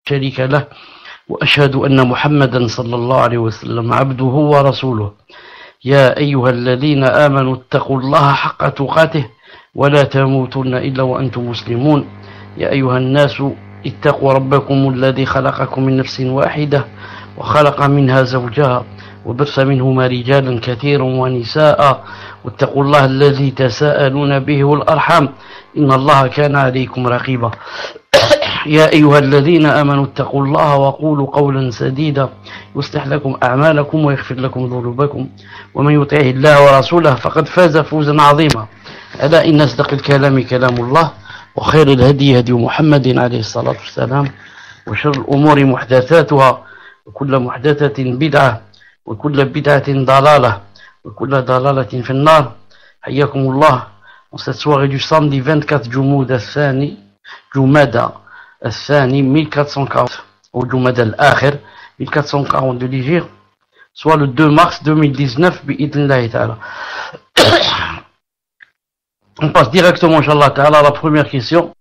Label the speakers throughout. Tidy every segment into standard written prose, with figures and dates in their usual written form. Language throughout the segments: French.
Speaker 1: شريك له وأشهد أن محمدا صلى الله عليه وسلم عبده ورسوله يا أيها الذين آمنوا اتقوا الله حق تقاته ولا تموتن إلا وأنتم مسلمون يا أيها الناس اتقوا ربكم الذي خلقكم من نفس واحدة وخلق منها زوجها وبث منهما رجالا كثيرا ونساء واتقوا الله الذي تساءلون به والأرحام إن الله كان عليكم رقيبا يا أيها الذين آمنوا اتقوا الله وقولوا قولا سديدا يصلح لكم أعمالكم ويغفر لكم ذنوبكم ومن يطع الله ورسوله فقد فاز فوزا عظيما ألا إن أصدق الكلام كلام الله وخير الهدي هدي محمد عليه الصلاة والسلام وشر الأمور محدثاتها وكل محدثة بدعة وكل بدعة ضلالة وكل ضلالة في النار حياكم الله. En cette soirée du samedi 24 Jumada الثاني 1440 au Jumada al-Akhir 1440 de l'Hijr, soit le 2 mars 2019 bi'idnillahi ta'ala. On passe directement inshallah ta'ala à la première question.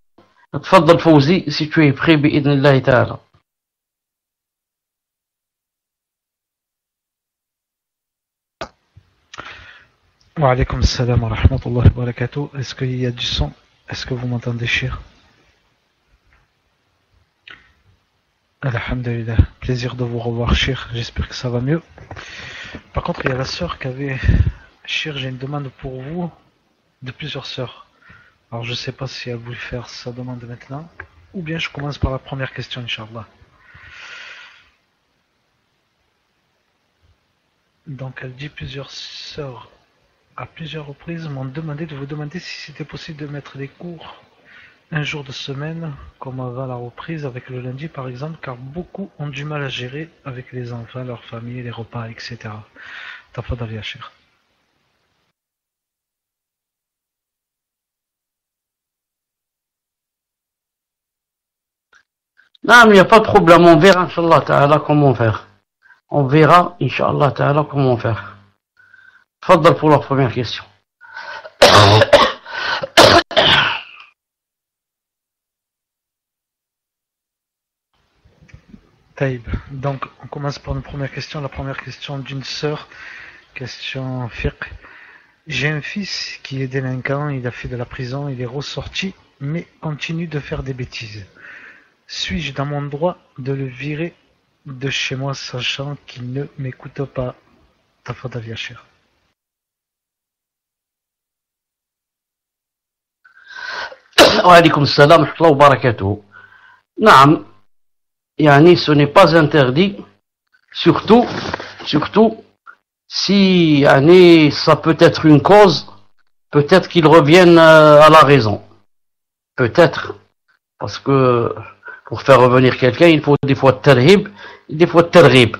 Speaker 1: Tfaddal Fawzi, si tu es prêt bi'idnillahi ta'ala.
Speaker 2: Wa alaykoum salam wa rahmatullahi wa barakatuh. Est-ce qu'il y a du son? Est-ce que vous m'entendez, cher? Alhamdulillah, plaisir de vous revoir, cher. J'espère que ça va mieux. Par contre, il y a la sœur qui avait... Cher, j'ai une demande pour vous de plusieurs sœurs. Alors, je ne sais pas si elle voulait faire sa demande maintenant ou bien je commence par la première question, Inch'Allah. Donc, elle dit plusieurs sœurs à plusieurs reprises m'ont demandé de vous demander si c'était possible de mettre des cours un jour de semaine, comme avant la reprise avec le lundi par exemple, car beaucoup ont du mal à gérer avec les enfants, leur famille, les repas, etc. Tafadal ya Cheikh.
Speaker 1: Non, mais il n'y a pas de problème, on verra Inch'Allah ta'ala comment faire. On verra Inch'Allah ta'ala comment faire. Tfaddal pour la première question.
Speaker 2: Taïb. Donc, on commence par une première question. La première question d'une sœur, question fiqh. J'ai un fils qui est délinquant, il a fait de la prison, il est ressorti, mais continue de faire des bêtises. Suis-je dans mon droit de le virer de chez moi, sachant qu'il ne m'écoute pas? Tafadal ya Cheikh.
Speaker 1: Wa alaykoum salam wa rahmatullahi wa barakatuh. Naam, yani ce n'est pas interdit, surtout si yani, ça peut être une cause, peut-être qu'ils reviennent à la raison. Peut-être, parce que pour faire revenir quelqu'un, il faut des fois tarhib et des fois targhib.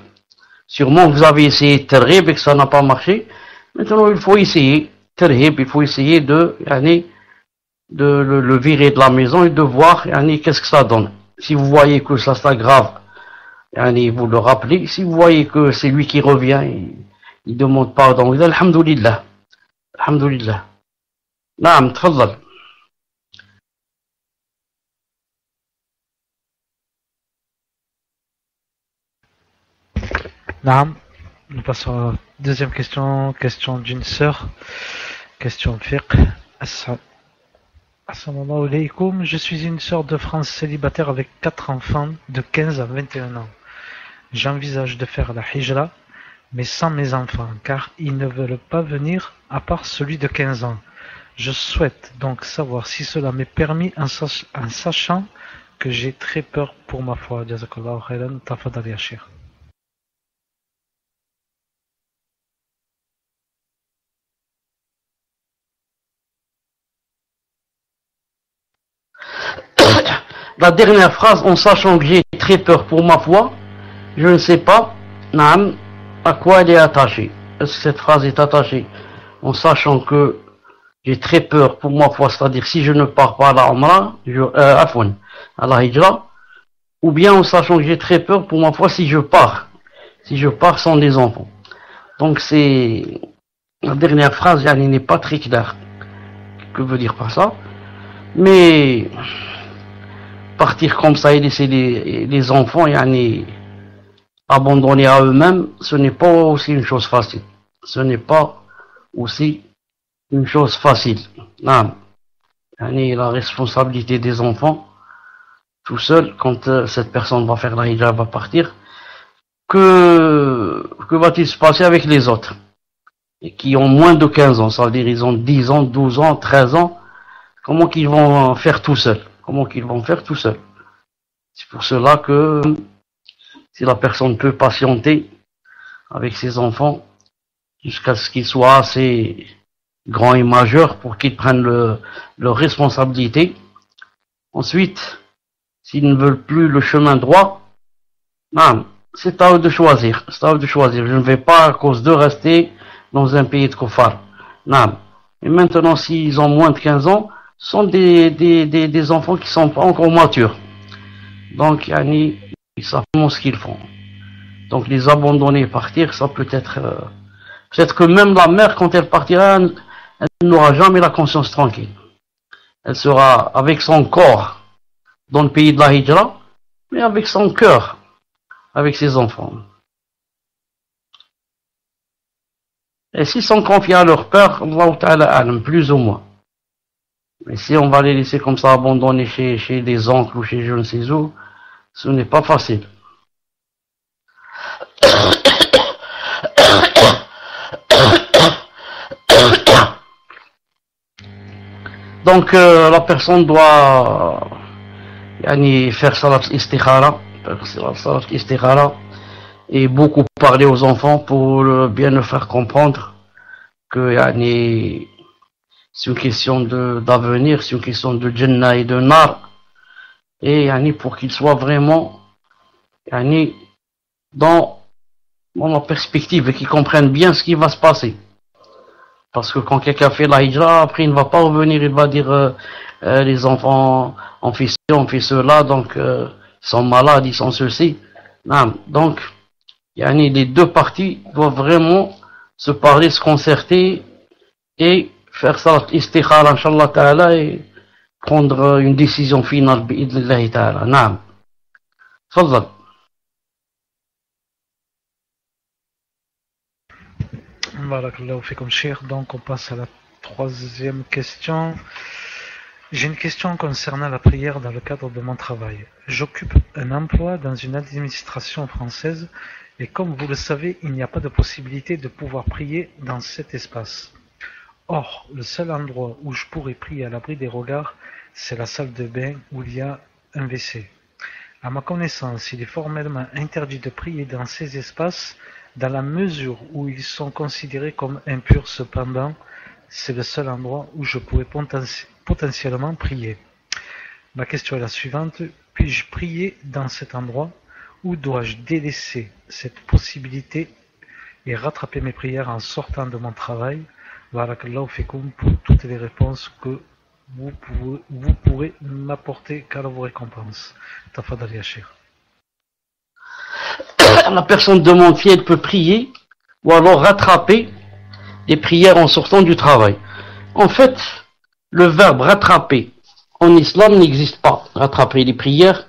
Speaker 1: Sûrement vous avez essayé targhib et que ça n'a pas marché. Maintenant, il faut essayer tarhib, il faut essayer de le virer de la maison et de voir qu'est-ce que ça donne. Si vous voyez que ça s'aggrave, vous le rappelez. Si vous voyez que c'est lui qui revient, il demande pardon. Alhamdulillah. Alhamdulillah. Naam, tfaddal.
Speaker 2: Naam. Nous passons à la deuxième question. Question d'une sœur. Question fiqh. Assalamu alaikum, je suis une sœur de France célibataire avec 4 enfants de 15 à 21 ans. J'envisage de faire la hijra, mais sans mes enfants, car ils ne veulent pas venir à part celui de 15 ans. Je souhaite donc savoir si cela m'est permis en sachant que j'ai très peur pour ma foi. Jazakallahu khairan, tafadal ya Cheikh.
Speaker 1: La dernière phrase, en sachant que j'ai très peur pour ma foi, je ne sais pas, naam, à quoi elle est attachée. Est-ce que cette phrase est attachée en sachant que j'ai très peur pour ma foi, c'est-à-dire si je ne pars pas à la Umrah, à la Hijra, ou bien en sachant que j'ai très peur pour ma foi si je pars sans des enfants. Donc c'est la dernière phrase, elle n'est pas très claire. Que veut dire par ça? Mais partir comme ça et laisser les enfants yani, abandonnés à eux-mêmes, ce n'est pas aussi une chose facile. Ce n'est pas aussi une chose facile. Non. Yani, la responsabilité des enfants, tout seul, quand cette personne va faire la hijra, va partir, que va-t-il se passer avec les autres et qui ont moins de 15 ans, ça veut dire ils ont 10 ans, 12 ans, 13 ans, comment qu'ils vont faire tout seuls? Comment qu'ils vont faire tout seuls? C'est pour cela que si la personne peut patienter avec ses enfants jusqu'à ce qu'ils soient assez grands et majeurs pour qu'ils prennent leurs responsabilités. Ensuite, s'ils ne veulent plus le chemin droit, non, c'est à eux de choisir. C'est à eux de choisir. Je ne vais pas, à cause d'eux, rester dans un pays de kuffar. Non. Et maintenant, s'ils ont moins de 15 ans, ce sont des enfants qui sont pas encore matures. Donc, yani, ils savent ce qu'ils font. Donc, les abandonner et partir, ça peut être... peut-être que même la mère, quand elle partira, elle n'aura jamais la conscience tranquille. Elle sera avec son corps dans le pays de la hijra, mais avec son cœur, avec ses enfants. Et s'ils sont confiés à leur père, Allah Ta'ala alam, plus ou moins. Mais si on va les laisser comme ça abandonnés chez des oncles ou chez je ne sais où, ce n'est pas facile. Donc la personne doit yani, faire salat istikhara, et beaucoup parler aux enfants pour bien leur faire comprendre que yani, c'est une question d'avenir, c'est une question de Jannah et de Nar, et yani, pour qu'ils soient vraiment yani, dans la perspective et qu'ils comprennent bien ce qui va se passer. Parce que quand quelqu'un fait la hijra, après il ne va pas revenir, il va dire les enfants ont fait ci, ont fait cela, donc ils sont malades, ils sont ceci. Non. Donc, yani, les deux parties doivent vraiment se parler, se concerter et faire ça istikhara, inshallah ta'ala, et prendre une décision finale, bi'idnillahi ta'ala. Naam. Fadal.
Speaker 2: Barakallahu fikum cheikh. Donc on passe à la troisième question. J'ai une question concernant la prière dans le cadre de mon travail. J'occupe un emploi dans une administration française et comme vous le savez, il n'y a pas de possibilité de pouvoir prier dans cet espace. Or, le seul endroit où je pourrais prier à l'abri des regards, c'est la salle de bain où il y a un WC. À ma connaissance, il est formellement interdit de prier dans ces espaces dans la mesure où ils sont considérés comme impurs. Cependant, c'est le seul endroit où je pourrais potentiellement prier. Ma question est la suivante. Puis-je prier dans cet endroit ou dois-je délaisser cette possibilité et rattraper mes prières en sortant de mon travail? Barakallahu fikum pour toutes les réponses que vous pourrez m'apporter car vos récompenses. Tafadal ya Cheikh.
Speaker 1: La personne demande si elle peut prier ou alors rattraper les prières en sortant du travail. En fait, le verbe rattraper en islam n'existe pas. Rattraper les prières,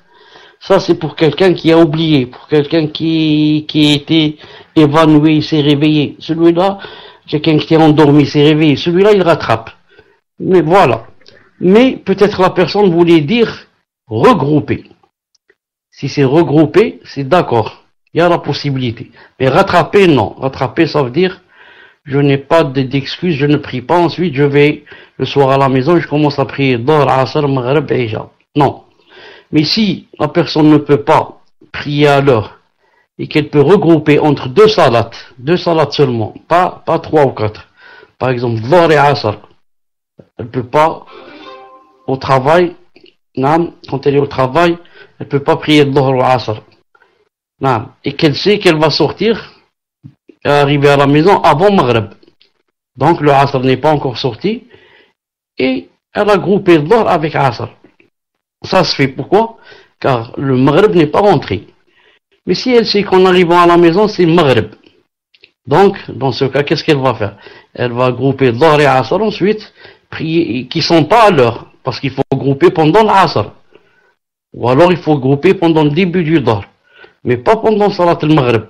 Speaker 1: ça c'est pour quelqu'un qui a oublié, pour quelqu'un qui était évanoui, il s'est réveillé. Celui-là, quelqu'un qui est endormi, s'est réveillé. Celui-là, il rattrape. Mais voilà. Mais peut-être la personne voulait dire regrouper. Si c'est regrouper, c'est d'accord. Il y a la possibilité. Mais rattraper, non. Rattraper, ça veut dire, je n'ai pas d'excuses, je ne prie pas. Ensuite, je vais le soir à la maison et je commence à prier Dhuhr, Asr, Maghrib et Isha. Non. Mais si la personne ne peut pas prier à l'heure et qu'elle peut regrouper entre deux salats seulement, pas 3 ou 4. Par exemple, Dhuhr et Asr. Elle peut pas au travail, quand elle est au travail, elle peut pas prier Dhuhr ou Asr. Et qu'elle sait qu'elle va sortir, arriver à la maison avant Maghrib. Donc le Asr n'est pas encore sorti et elle a groupé le Dhuhr avec Asr. Ça se fait pourquoi? Car le Maghrib n'est pas rentré. Mais si elle sait qu'en arrivant à la maison c'est Maghrib, donc dans ce cas qu'est-ce qu'elle va faire? Elle va grouper Dhuhr et Asr ensuite, prier, qui sont pas à l'heure, parce qu'il faut grouper pendant l'Asr. Ou alors il faut regrouper pendant le début du Dahr, mais pas pendant Salat al-Maghrib.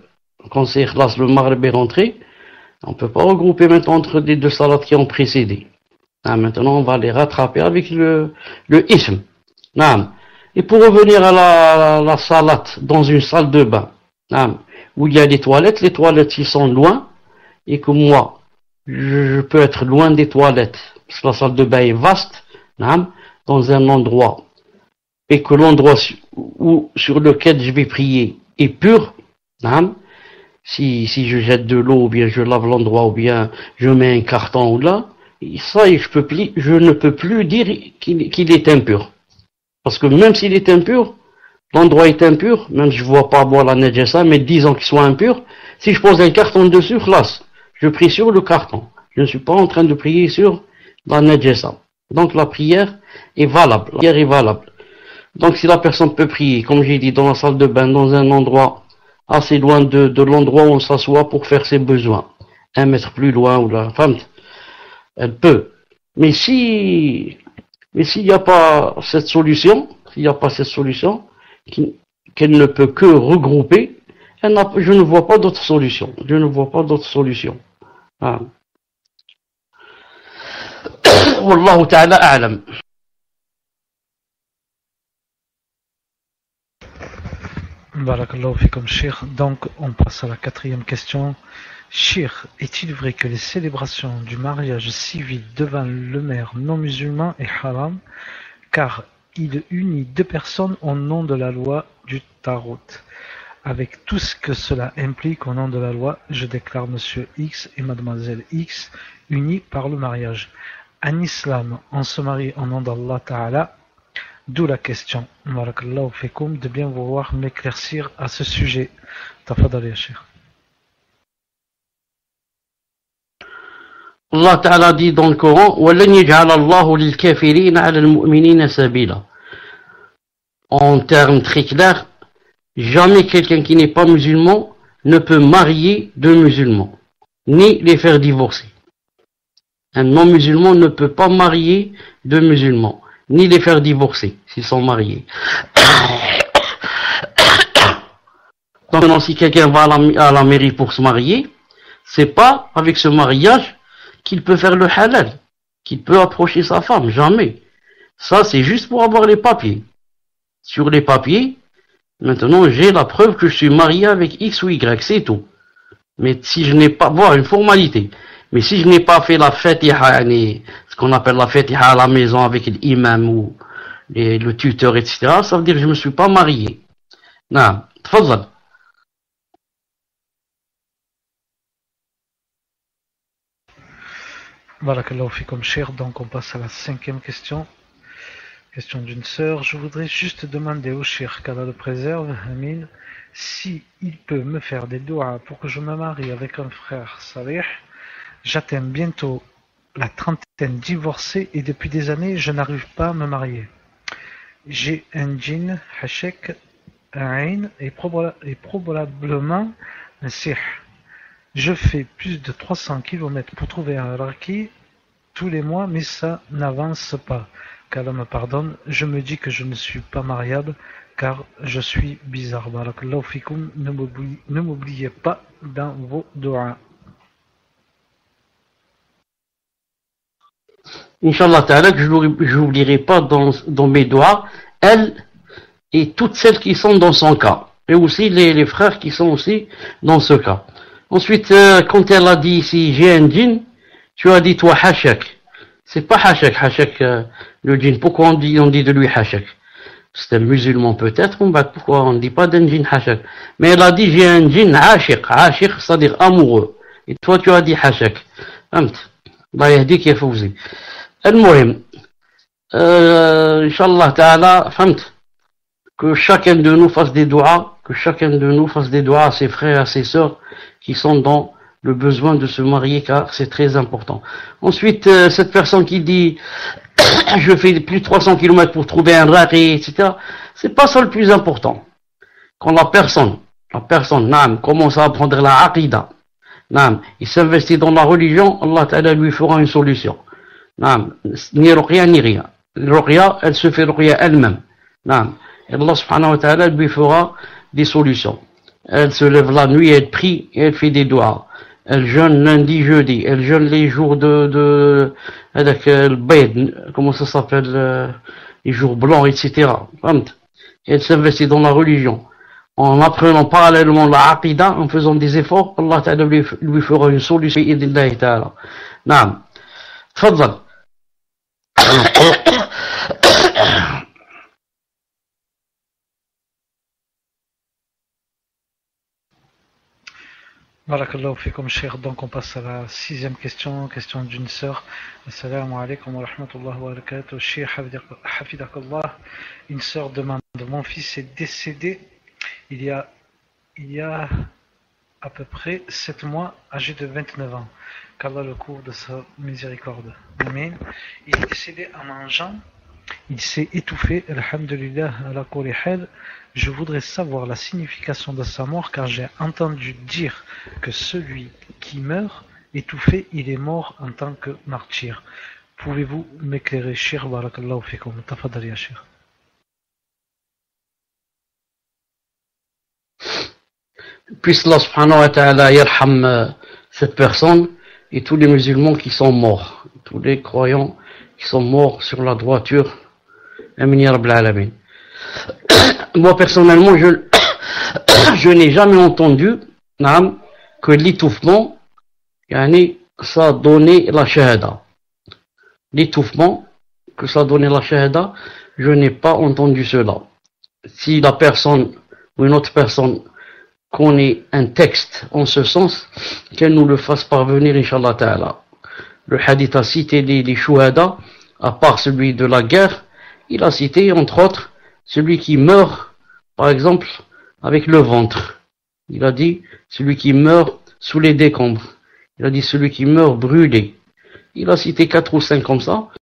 Speaker 1: Quand c'est Ikhlas, le Maghrib est rentré, on ne peut pas regrouper maintenant entre les deux salats qui ont précédé. Ah, maintenant, on va les rattraper avec le ism. Ah. Et pour revenir à la salat dans une salle de bain, où il y a les toilettes ils sont loin, et que moi, je peux être loin des toilettes, parce que la salle de bain est vaste, dans un endroit, et que l'endroit sur lequel je vais prier est pur, si je jette de l'eau, ou bien je lave l'endroit, ou bien je mets un carton ou là, ça, je ne peux plus dire qu'il est impur. Parce que même s'il est impur, l'endroit est impur, même si je ne vois pas boire la najasa, mais disons qu'il soit impur, si je pose un carton dessus, khlas, je prie sur le carton. Je ne suis pas en train de prier sur la najasa. Donc la prière est valable. La prière est valable. Donc si la personne peut prier, comme j'ai dit, dans la salle de bain, dans un endroit assez loin de l'endroit où on s'assoit pour faire ses besoins, 1 mètre plus loin, ou la femme, elle peut. Mais s'il n'y a pas cette solution, qu'elle ne peut que regrouper, je ne vois pas d'autre solution. Ah. Wallahu ta'ala a'lam.
Speaker 2: Barakallahu fikum, Cheikh. Donc, on passe à la 4e question. Cheikh, est-il vrai que les célébrations du mariage civil devant le maire non musulman est haram, car il unit 2 personnes au nom de la loi du Tarot, avec tout ce que cela implique au nom de la loi, je déclare Monsieur X et Mademoiselle X unis par le mariage. En islam, on se marie au nom d'Allah Ta'ala, d'où la question, barakallahu fikum, de bien vouloir m'éclaircir à ce sujet. Tafadal ya Cheikh.
Speaker 1: Allah Ta'ala dit dans le Coran, وَلَنْ يَجْعَلَ اللَّهُ لِلْكَافِرِينَ عَلَى الْمُؤْمِنِينَ سَبِيلًا. En termes très clairs, jamais quelqu'un qui n'est pas musulman ne peut marier 2 musulmans, ni les faire divorcer. Un non-musulman ne peut pas marier 2 musulmans, ni les faire divorcer s'ils sont mariés. Donc maintenant, si quelqu'un va à la mairie pour se marier, c'est pas avec ce mariage qu'il peut faire le halal, qu'il peut approcher sa femme, jamais. Ça, c'est juste pour avoir les papiers. Sur les papiers, maintenant, j'ai la preuve que je suis marié avec X ou Y, c'est tout. Mais si je n'ai pas, voilà, une formalité. Mais si je n'ai pas fait la fatiha, ce qu'on appelle la fatiha à la maison avec l'imam ou le tuteur, etc., ça veut dire que je ne me suis pas marié. Non, tfadal.
Speaker 2: Barakallahu fikum, Cheikh. Donc on passe à la 5e question. Question d'une sœur. Je voudrais juste demander au Cheikh, qu'Allah le préserve, Amin, si il peut me faire des doigts pour que je me marie avec un frère salih. J'atteins bientôt la trentaine, divorcé, et depuis des années je n'arrive pas à me marier. J'ai un djinn, hachek, un ayn et probablement un sih. Je fais plus de 300 km pour trouver un raki tous les mois, mais ça n'avance pas. Qu'Allah me pardonne, je me dis que je ne suis pas mariable car je suis bizarre. Barakallahu fikoum, ne m'oubliez pas dans vos doigts.
Speaker 1: Inch'Allah ta'ala, que je n'oublierai pas dans mes doigts, elle et toutes celles qui sont dans son cas. Et aussi les frères qui sont aussi dans ce cas. Ensuite, quand elle a dit ici, j'ai un djinn, tu as dit toi hachak. C'est pas hachak, le djinn. Pourquoi on dit de lui hachak? C'est un musulman peut-être, pourquoi on ne dit pas d'un djinn hachak? Mais elle a dit j'ai un djinn ashiq, c'est-à-dire amoureux. Et toi tu as dit hachak. Allah yahdik ya fawzi. المهم Inch'Allah ta'ala, que chacun de nous fasse des doigts, à ses frères, à ses sœurs qui sont dans le besoin de se marier, car c'est très important. Ensuite, cette personne qui dit je fais plus de 300 km pour trouver un rari, etc., c'est pas ça le plus important. Quand la personne, commence à apprendre la aqida, il s'investit dans la religion, Allah ta'ala lui fera une solution. Ni ruqya ni rien. Ruqya, elle se fait ruqya elle-même. Et Allah subhanahu wa ta'ala lui fera des solutions. Elle se lève la nuit, elle prie et elle fait des doigts. Elle jeûne lundi, jeudi. Elle jeûne les jours avec le bayd, comment ça s'appelle, les jours blancs, etc. Et elle s'investit dans la religion. En apprenant parallèlement la aqidah, en faisant des efforts, Allah ta'ala lui fera une solution. Bi'idhnillahi ta'ala. Naam. Tfaddal.
Speaker 2: Barakallahu fikum, cher. Donc on passe à la 6e question, question d'une sœur. Assalamu alaikum wa rahmatullahi wa barakatuh. Cheikh Hafidakallah, une sœur demande: mon fils est décédé il y a à peu près 7 mois, âgé de 29 ans. Qu'Allah le couvre de sa miséricorde. Amen. Il est décédé en mangeant, il s'est étouffé, alhamdulillah, ala kulli hal. Je voudrais savoir la signification de sa mort, car j'ai entendu dire que celui qui meurt étouffé, il est mort en tant que martyr. Pouvez-vous m'éclairer, Cheikh? Barakallahu fikum. Tafadal ya Cheikh.
Speaker 1: Puisse Allah subhanahu wa ta'ala yarham cette personne et tous les musulmans qui sont morts, tous les croyants qui sont morts sur la droiture. Amin ya Rabbil Alamin. Moi personnellement, je n'ai jamais entendu que l'étouffement, ça a donné la shahada. L'étouffement, que ça a donné la shahada, je n'ai pas entendu cela. Si la personne ou une autre personne connaît un texte en ce sens, qu'elle nous le fasse parvenir, Inch'Allah Ta'ala. Le hadith a cité les shuhada, à part celui de la guerre, il a cité entre autres celui qui meurt, par exemple, avec le ventre. Il a dit celui qui meurt sous les décombres. Il a dit celui qui meurt brûlé. Il a cité 4 ou 5 comme ça.